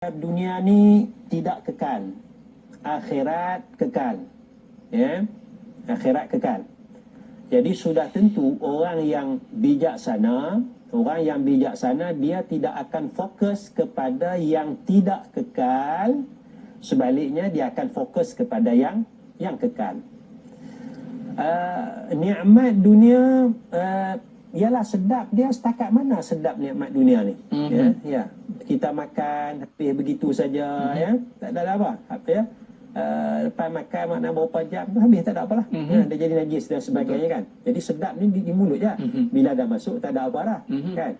Dunia ni tidak kekal, akhirat kekal, ya, akhirat kekal. Jadi sudah tentu orang yang bijaksana, dia tidak akan fokus kepada yang tidak kekal, sebaliknya dia akan fokus kepada yang kekal. Nikmat dunia ialah sedap, dia setakat mana sedap nikmat dunia ni? Ya. Kita makan habis begitu saja, ya, tak ada apa ya. Lepas makan makna berapa jam tu habis, tak ada apalah. Dia jadi najis dan sebagainya. Betul. Kan, jadi sedap ni di mulut je. Bila dah masuk tak ada apa dah. Kan,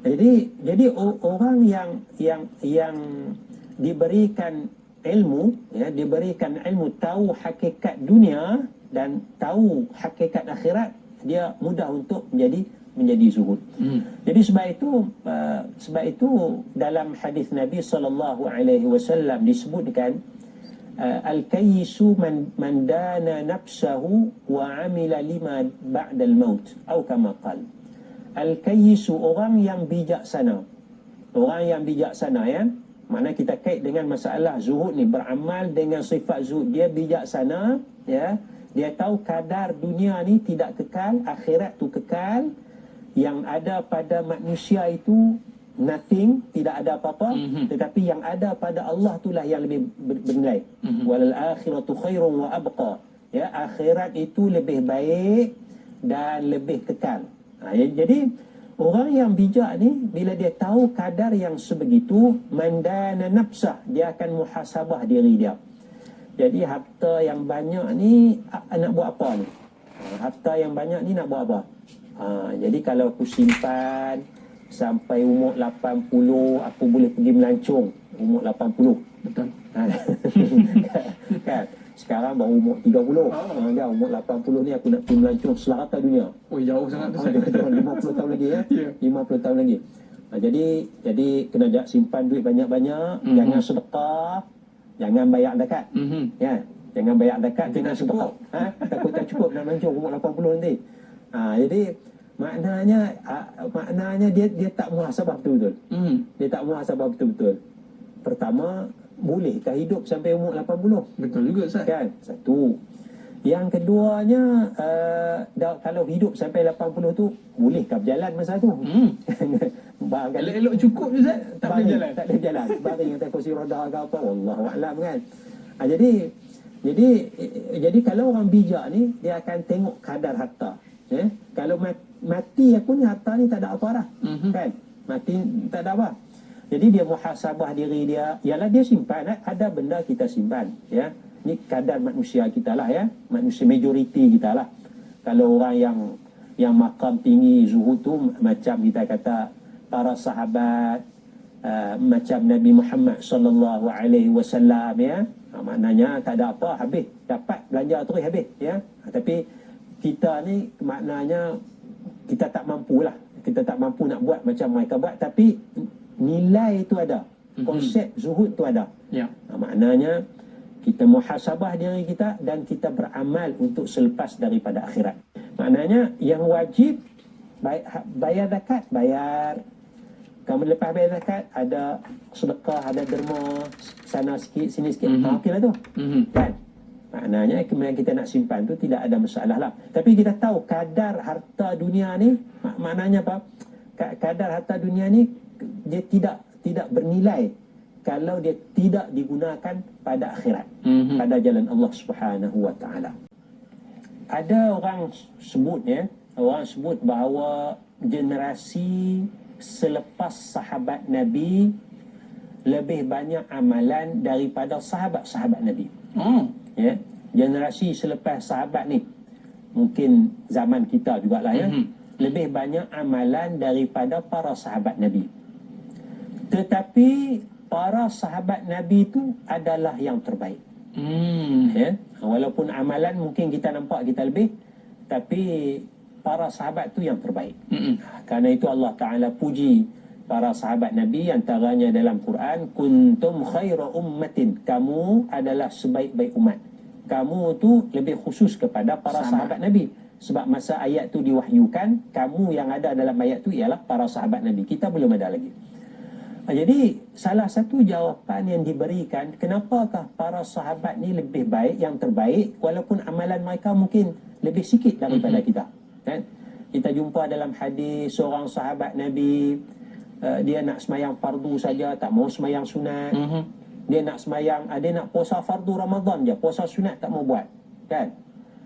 jadi orang yang diberikan ilmu, ya, diberikan ilmu, tahu hakikat dunia dan tahu hakikat akhirat, dia mudah untuk menjadi zuhud. Jadi sebab itu dalam hadis Nabi SAW disebutkan al-kayyisu man dana nafsahu wa amila lima ba'dal maut atau kama qala. Al-kayyisu, orang yang bijaksana. Orang yang bijaksana, ya. Mana kita kait dengan masalah zuhud ni, beramal dengan sifat zuhud. Dia bijaksana, ya. Dia tahu kadar dunia ni tidak kekal, akhirat tu kekal. Yang ada pada manusia itu nothing, tidak ada apa-apa, tetapi yang ada pada Allah itulah yang lebih bernilai. Walal akhiratu khairun wa abqa. Ya, akhirat itu lebih baik dan lebih kekal. Jadi orang yang bijak ni, bila dia tahu kadar yang sebegitu, mandana nafsah, dia akan muhasabah diri dia. Jadi harta yang banyak ni nak buat apa ni? Harta yang banyak ni nak buat apa? Jadi kalau aku simpan sampai umur 80, aku boleh pergi melancong umur 80. Betul. Kan? Sekarang baru umur 30. Dah umur 80 ni aku nak pergi melancong selarata dunia. Oh, jauh sangat tu. 50 tahun lagi, ya. Yeah. 50 tahun lagi. Jadi kena simpan duit banyak-banyak, jangan sedekah, jangan bayar zakat. Ya, jangan bayar zakat, jangan sedekah. Takut tak cukup nak melancong umur 80 nanti. Jadi maknanya dia tak muhasabah betul-betul. Dia tak muhasabah betul-betul. Pertama, bolehkah hidup sampai umur 80? Betul juga, Ustaz. Kan? Satu. Yang keduanya, kalau hidup sampai 80 tu, bolehkah berjalan masa tu? Elok-elok cukup je, Ustaz. Tak boleh jalan. Tak boleh jalan. Baring atas kursi roda ke apa, wallahualam, kan. Jadi kalau orang bijak ni, dia akan tengok kadar harta. Kalau mati aku ni, harta ni tak ada apa dah. Kan? Mati tak ada apa. Jadi dia muhasabah diri dia. Ialah dia simpan, ada benda kita simpan, ya. Ni kadar manusia kita lah, ya. Manusia majoriti kita lah. Kalau orang yang makam tinggi zuhud tu, macam kita kata para sahabat, macam Nabi Muhammad SAW, ya. Maknanya tak ada apa, habis. Dapat belanja terus habis, ya. Tapi kita ni maknanya kita tak mampu lah. Kita tak mampu nak buat macam mereka buat. Tapi nilai itu ada. Konsep zuhud tu ada. Ya. Maknanya kita muhasabah diri kita dan kita beramal untuk selepas daripada akhirat. Maknanya yang wajib bayar zakat, bayar. Kamu lepas bayar zakat, ada sedekah, ada derma, sana sikit, sini sikit. Okeylah tu. Kan? Maknanya kemudian kita nak simpan tu tidak ada masalah lah. Tapi kita tahu kadar harta dunia ni, maknanya apa? Kadar harta dunia ni dia tidak bernilai kalau dia tidak digunakan pada akhirat, pada jalan Allah Subhanahu wa taala. Ada orang sebut, ya, orang sebut bahawa generasi selepas sahabat Nabi lebih banyak amalan daripada sahabat-sahabat Nabi. Ya, generasi selepas sahabat ni, mungkin zaman kita jugalah, ya, lebih banyak amalan daripada para sahabat Nabi. Tetapi para sahabat Nabi itu adalah yang terbaik. Ya, walaupun amalan mungkin kita nampak kita lebih, tapi para sahabat tu yang terbaik. Karena itu Allah Ta'ala puji para sahabat Nabi, antaranya dalam Quran, kuntum khaira ummatin, kamu adalah sebaik-baik umat. Kamu tu lebih khusus kepada para sahabat Nabi. Sebab masa ayat tu diwahyukan, kamu yang ada dalam ayat tu ialah para sahabat Nabi. Kita belum ada lagi. Jadi salah satu jawapan yang diberikan, kenapakah para sahabat ni lebih baik, yang terbaik, walaupun amalan mereka mungkin lebih sikit daripada kita. Kan? Kita jumpa dalam hadis seorang sahabat Nabi, dia nak semayang fardu saja, tak mau semayang sunat. Dia nak semayang, dia nak puasa fardu Ramadan je, puasa sunat tak mau buat. Kan?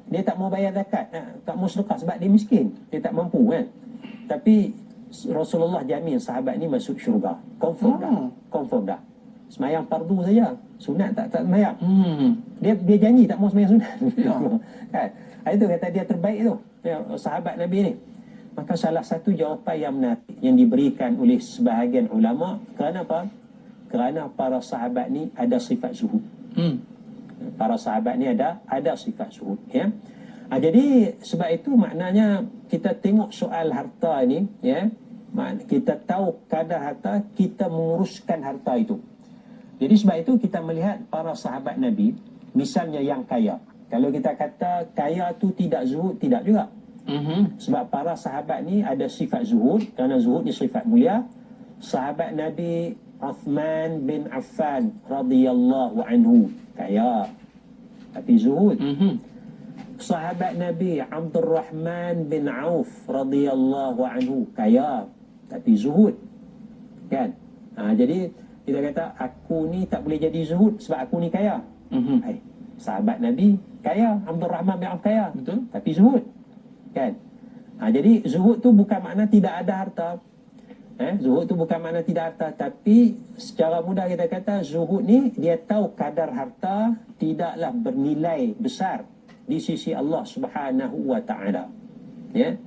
Dia tak mau bayar zakat, tak mau sedekah sebab dia miskin, dia tak mampu kan. Tapi Rasulullah jamin sahabat ni masuk syurga. Confirm dah. Semayang fardu saja, sunat tak semayang. Dia janji tak mau semayang sunat. Kan? Itu kata dia terbaik tu, sahabat Nabi ni. Maka salah satu jawapan yang menarik yang diberikan oleh sebahagian ulama, kerana apa? Kerana para sahabat ni ada sifat zuhud. Para sahabat ni ada sifat zuhud, ya. Jadi sebab itu maknanya kita tengok soal harta ni, ya, kita tahu kadar harta, kita menguruskan harta itu. Jadi sebab itu kita melihat para sahabat Nabi, misalnya yang kaya. Kalau kita kata kaya tu tidak zuhud, tidak juga. Sebab para sahabat ni ada sifat zuhud, kerana zuhud ni sifat mulia. Sahabat Nabi Uthman bin Affan radhiyallahu anhu kaya, tapi zuhud. Sahabat Nabi Abdul Rahman bin Auf radhiyallahu anhu kaya, tapi zuhud. Kan? Jadi kita kata aku ni tak boleh jadi zuhud sebab aku ni kaya. Sahabat Nabi kaya, Abdul Rahman bin Auf kaya, betul, tapi zuhud. Kan? Jadi zuhud tu bukan makna tidak ada harta. Zuhud tu bukan makna tidak harta, tapi secara mudah kita kata zuhud ni dia tahu kadar harta tidaklah bernilai besar di sisi Allah Subhanahu wa taala. Ya.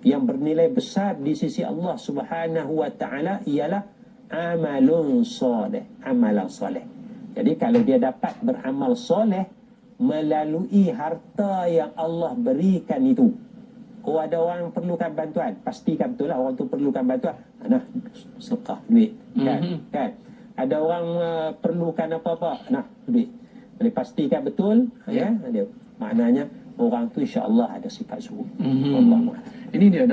Yang bernilai besar di sisi Allah Subhanahu wa taala ialah amalun soleh, amalan soleh. Jadi kalau dia dapat beramal soleh melalui harta yang Allah berikan itu. Oh, ada orang perlukan bantuan, pastikan betul lah orang tu perlukan bantuan. Nah, sedekah duit, kan? Kan? Ada orang perlukan apa-apa, nah, duit. Boleh pastikan betul, ya, dia. Maknanya orang tu insya-Allah ada sifat zuhud. Allah. Ini dia